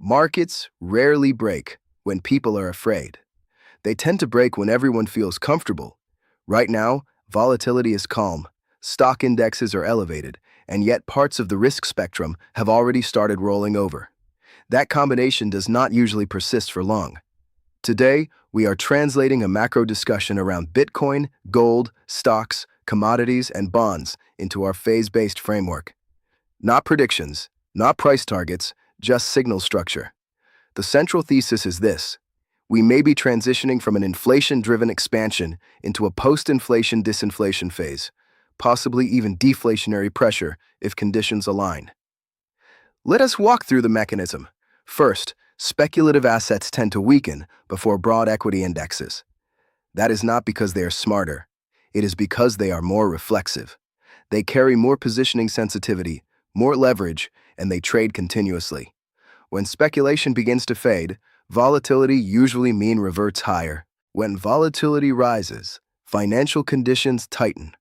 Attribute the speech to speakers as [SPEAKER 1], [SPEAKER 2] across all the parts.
[SPEAKER 1] Markets rarely break when people are afraid. They tend to break when everyone feels comfortable. Right now, volatility is calm, stock indexes are elevated, and yet parts of the risk spectrum have already started rolling over. That combination does not usually persist for long. Today, we are translating a macro discussion around Bitcoin, gold, stocks, commodities, and bonds into our phase-based framework. Not predictions, not price targets, just signal structure. The central thesis is this: we may be transitioning from an inflation-driven expansion into a post-inflation disinflation phase, possibly even deflationary pressure if conditions align. Let us walk through the mechanism. First, speculative assets tend to weaken before broad equity indexes. That is not because they are smarter. It is because they are more reflexive. They carry more positioning sensitivity, more leverage, and they trade continuously. When speculation begins to fade, volatility usually mean reverts higher. When volatility rises, financial conditions tighten.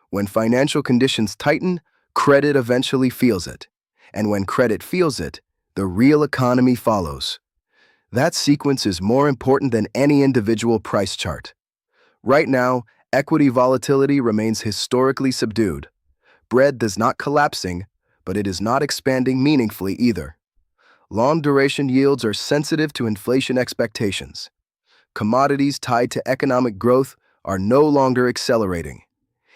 [SPEAKER 1] When financial conditions tighten, credit eventually feels it. And when credit feels it, the real economy follows. That sequence is more important than any individual price chart. Right now, equity volatility remains historically subdued. Bread is not collapsing, but it is not expanding meaningfully either. Long-duration yields are sensitive to inflation expectations. Commodities tied to economic growth are no longer accelerating.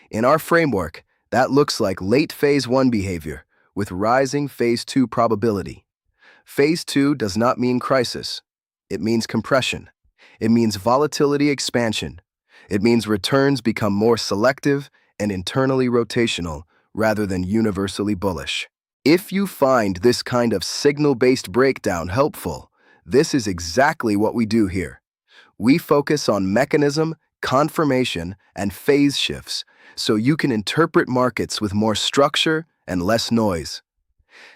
[SPEAKER 1] In our framework, that looks like late Phase 1 behavior with rising Phase 2 probability. Phase 2 does not mean crisis. It means compression. It means volatility expansion. It means returns become more selective and internally rotational rather than universally bullish. If you find this kind of signal-based breakdown helpful, this is exactly what we do here. We focus on mechanism, confirmation, and phase shifts so you can interpret markets with more structure and less noise.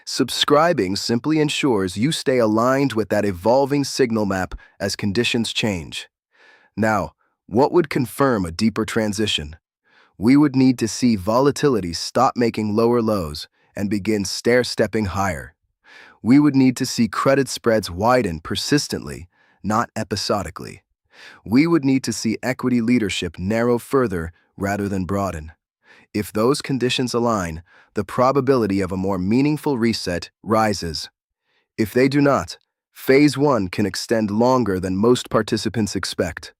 [SPEAKER 1] Subscribing simply ensures you stay aligned with that evolving signal map as conditions change. Now, what would confirm a deeper transition? We would need to see volatility stop making lower lows and begin stair-stepping higher. We would need to see credit spreads widen persistently, not episodically. We would need to see equity leadership narrow further rather than broaden. If those conditions align, the probability of a more meaningful reset rises. If they do not, Phase 1 can extend longer than most participants expect.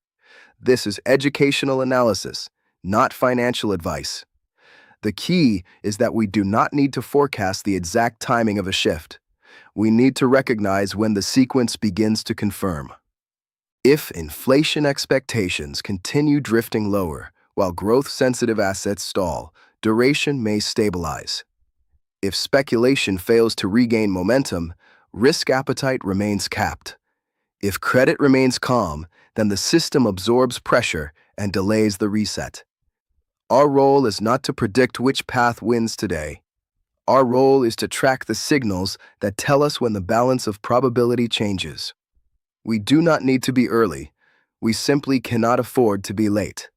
[SPEAKER 1] This is educational analysis, not financial advice. The key is that we do not need to forecast the exact timing of a shift. We need to recognize when the sequence begins to confirm. If inflation expectations continue drifting lower while growth-sensitive assets stall, duration may stabilize. If speculation fails to regain momentum, risk appetite remains capped. If credit remains calm, then the system absorbs pressure and delays the reset. Our role is not to predict which path wins today. Our role is to track the signals that tell us when the balance of probability changes. We do not need to be early. We simply cannot afford to be late.